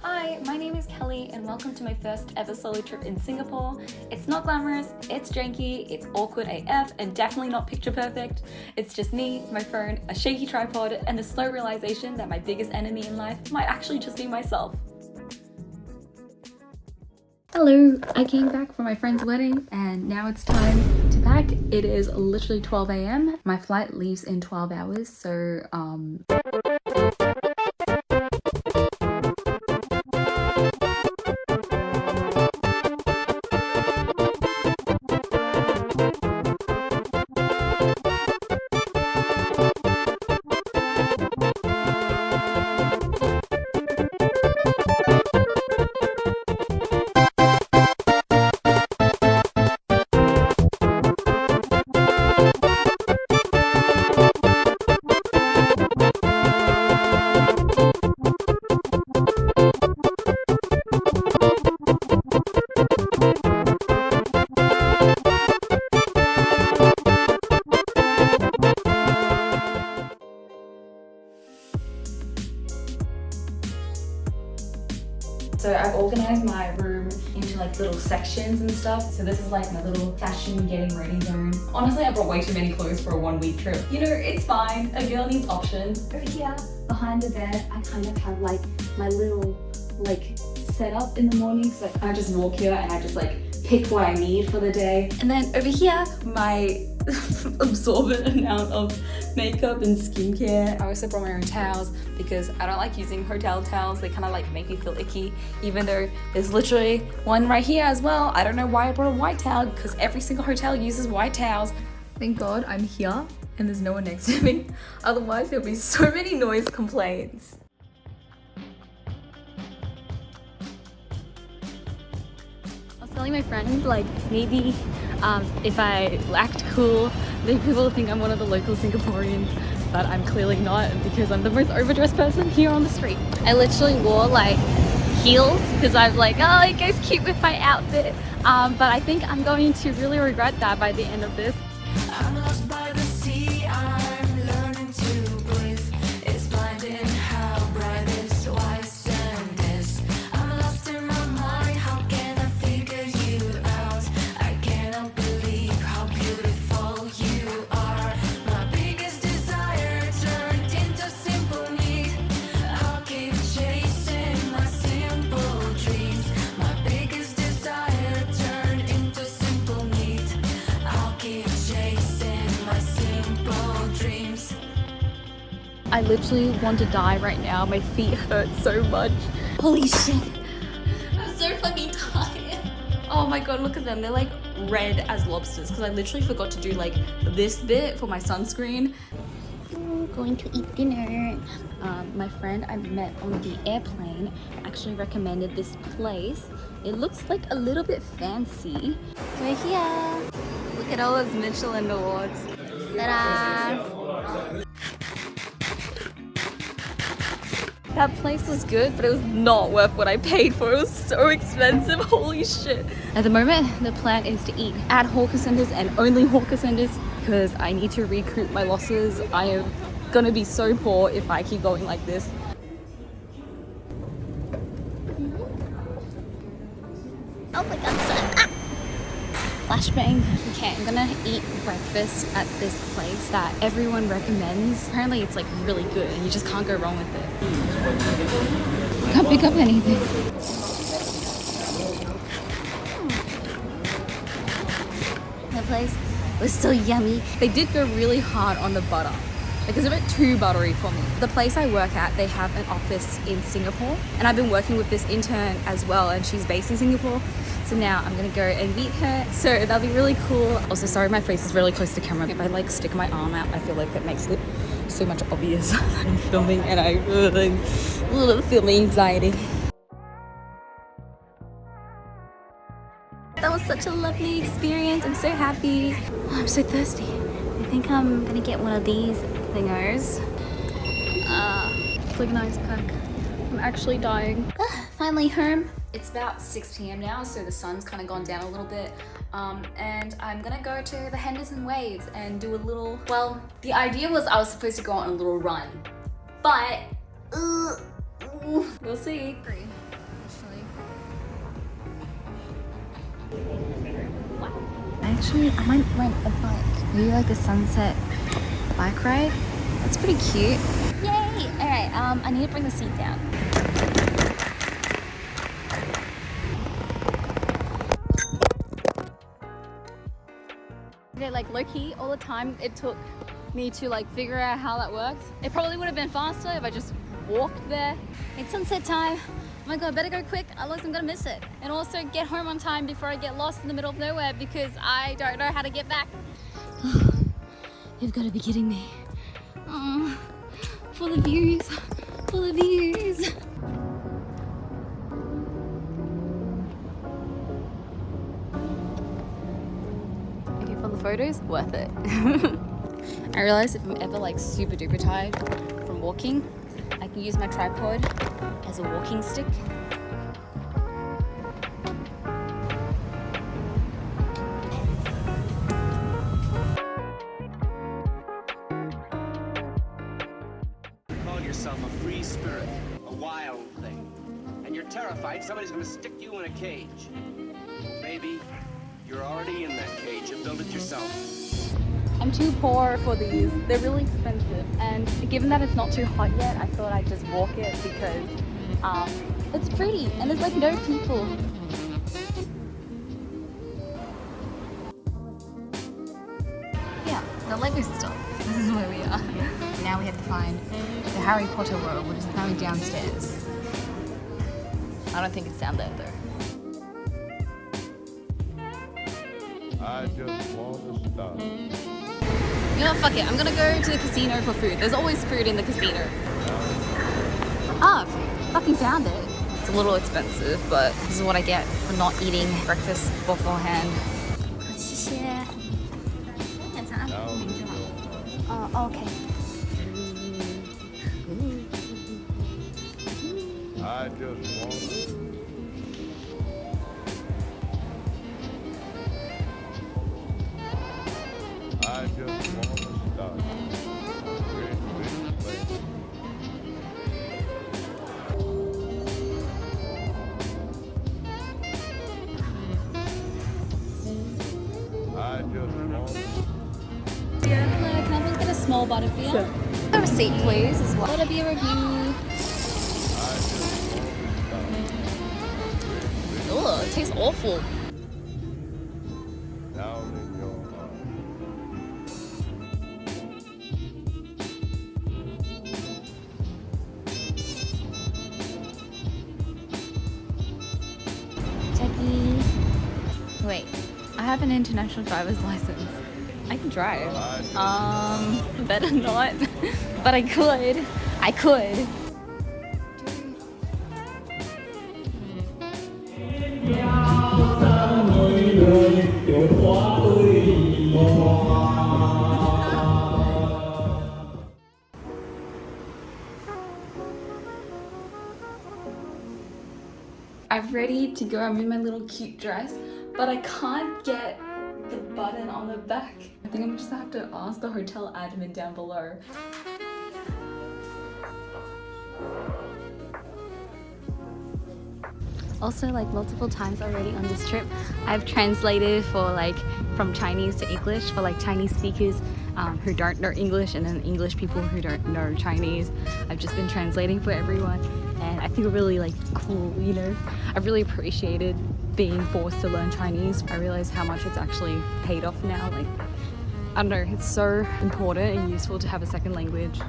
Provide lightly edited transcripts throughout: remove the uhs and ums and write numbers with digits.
Hi, my name is Kelly and welcome to my first ever solo trip in Singapore. It's not glamorous, it's janky, it's awkward AF and definitely not picture perfect. It's just me, my phone, a shaky tripod and the slow realization that my biggest enemy in life might actually just be myself. Hello, I came back from my friend's wedding and now it's time to pack. It is literally 12 AM. My flight leaves in 12 hours, so So I've organized my room into like little sections and stuff. So this is like my little fashion getting ready zone. Honestly, I brought way too many clothes for a 1 week trip. You know, it's fine. A girl needs options. Over here, behind the bed, I kind of have like my little like setup in the morning. So I just walk here and I just like pick what I need for the day. And then over here, my absorbent amount of makeup and skincare. I also brought my own towels because I don't like using hotel towels. They kind of like make me feel icky, even though there's literally one right here as well. I don't know why I brought a white towel because every single hotel uses white towels. Thank God I'm here and there's no one next to me. Otherwise there'll be so many noise complaints. I was telling my friend like maybe if I act cool, then people will think I'm one of the local Singaporeans, but I'm clearly not because I'm the most overdressed person here on the street. I literally wore like heels because I'm like, oh, it goes cute with my outfit, but I think I'm going to really regret that by the end of this. I'm lost by the sea, I'm learning to breathe. It's blinding how bright this white sand is. I'm lost in my mind, how can I figure you out? I cannot believe how beautiful you are. My biggest desire turned into simple need. I'll keep chasing my simple dreams. My biggest desire turned into simple need. I'll keep chasing my simple dreams. I literally want to die right now. My feet hurt so much. Holy shit. I'm so fucking tired. Oh my god, look at them. They're like red as lobsters because I literally forgot to do like this bit for my sunscreen. Going to eat dinner. My friend I met on the airplane actually recommended this place. It looks like a little bit fancy. We're here. Look at all those Michelin awards. Ta-da! That place was good, but it was not worth what I paid for. It was so expensive, holy shit. At the moment, the plan is to eat at hawker centers and only hawker centers because I need to recoup my losses. I am gonna be so poor if I keep going like this. Oh my god, son. Flashbang. Okay, I'm gonna eat breakfast at this place that everyone recommends. Apparently it's like really good and you just can't go wrong with it. Can't pick up anything. That place was so yummy. They did go really hard on the butter. Like it's a bit too buttery for me. The place I work at, they have an office in Singapore and I've been working with this intern as well and she's based in Singapore. So now I'm gonna go and meet her. So that'll be really cool. Also, sorry my face is really close to camera. If I like stick my arm out, I feel like that makes it so much obvious that I'm filming and I filming anxiety. That was such a lovely experience. I'm so happy. Oh, I'm so thirsty. I think I'm gonna get one of these thingos. It's like an ice pack. I'm actually dying. Finally home. It's about 6 p.m. now, so the sun's kind of gone down a little bit. And I'm gonna go to the Henderson Waves and do a little, well, the idea was I was supposed to go on a little run, but we'll see. I might rent a bike. Maybe like a sunset bike ride. That's pretty cute. Yay! Alright, I need to bring the seat down. Okay, like low-key, all the time it took me to like figure out how that works. It probably would have been faster if I just walked there. It's sunset time. Oh my god, I better go quick, otherwise I'm gonna miss it. And also get home on time before I get lost in the middle of nowhere because I don't know how to get back. You've got to be kidding me. Oh, for the views, for the views. Okay, for the photos, worth it. I realized if I'm ever like super duper tired from walking, I can use my tripod as a walking stick. Call yourself a free spirit, a wild thing, and you're terrified somebody's gonna stick you in a cage. Maybe you're already in that cage and built it yourself. I'm too poor for these. They're really expensive, and given that it's not too hot yet, I thought I'd just walk it because it's pretty and there's like no people. Yeah, the Lego store. This is where we are. Now we have to find the Harry Potter world, which is apparently downstairs. I don't think it's down there though. I just want to stop. You know what, fuck it. I'm gonna go to the casino for food. There's always food in the casino. Ah, fucking found it. It's a little expensive, but this is what I get for not eating breakfast beforehand. Oh, okay. I just want to. I just want to stop. Great big place. I just want to. Yeah, hello, can I please get a small bottle of beer? Sure. A receipt, please, as well. Bottle beer review. I just want to stop. Oh, it tastes awful. Down in your heart. Jackie. Wait, I have an international driver's license. I can drive. Better not. But I could. I could. I'm ready to go. I'm in my little cute dress, but I can't get the button on the back. I think I'm just gonna have to ask the hotel admin down below. Also, like multiple times already on this trip, I've translated for like from Chinese to English for like Chinese speakers who don't know English, and then English people who don't know Chinese. I've just been translating for everyone, and I feel really like cool, you know. I've really appreciated being forced to learn Chinese. I realize how much it's actually paid off now. Like, I don't know, it's so important and useful to have a second language,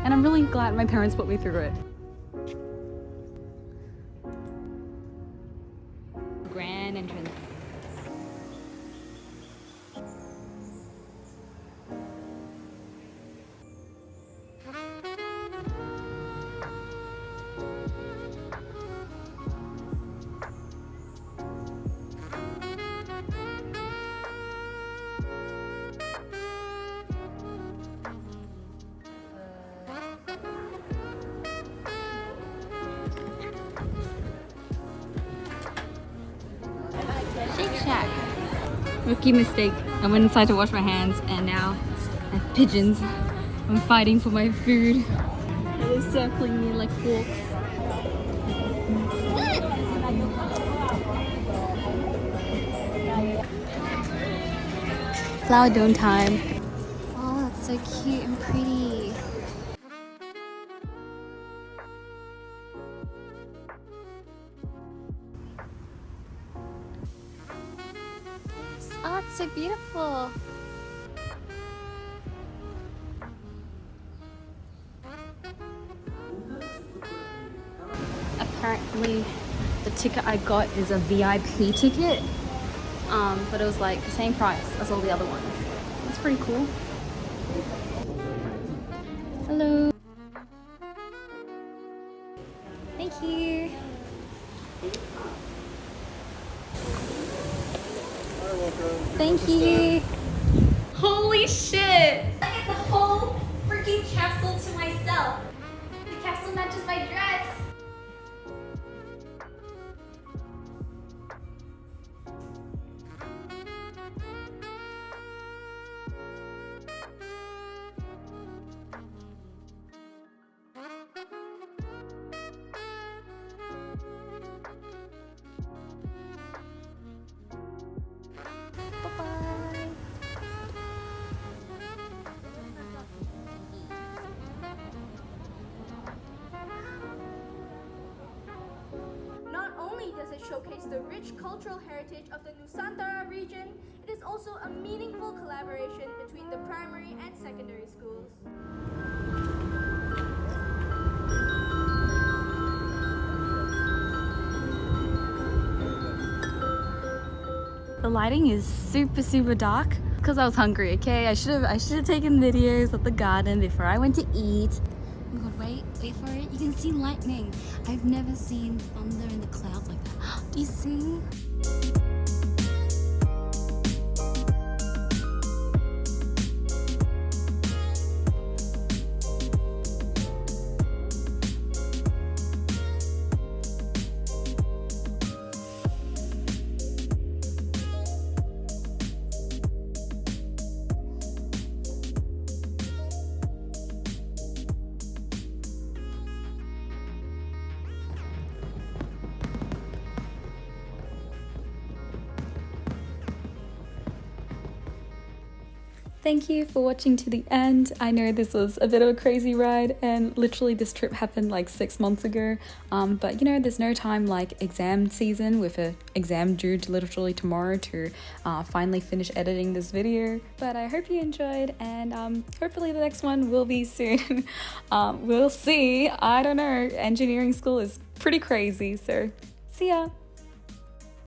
and I'm really glad my parents put me through it. Grand entrance. Shake Shack. Rookie mistake. I went inside to wash my hands and now I have pigeons. I'm fighting for my food. They're circling me like hawks. flower dome time. Oh, that's so cute and pretty. Oh, it's so beautiful. Apparently the ticket I got is a VIP ticket, but it was like the same price as all the other ones. That's pretty cool. Hello. Thank you. Thank you. Holy shit! I get the whole freaking castle to myself. The castle matches my dress. Bye-bye. Not only does it showcase the rich cultural heritage of the Nusantara region, it is also a meaningful collaboration between the primary and secondary schools. The lighting is super dark because I was hungry. Okay, I should have taken videos of the garden before I went to eat. Oh my god, wait for it. You can see lightning. I've never seen thunder in the clouds like that. Do you see? Thank you for watching to the end. I know this was a bit of a crazy ride and literally this trip happened like 6 months ago. But you know, there's no time like exam season with an exam due to literally tomorrow to finally finish editing this video. But I hope you enjoyed and hopefully the next one will be soon. We'll see. I don't know. Engineering school is pretty crazy. So see ya.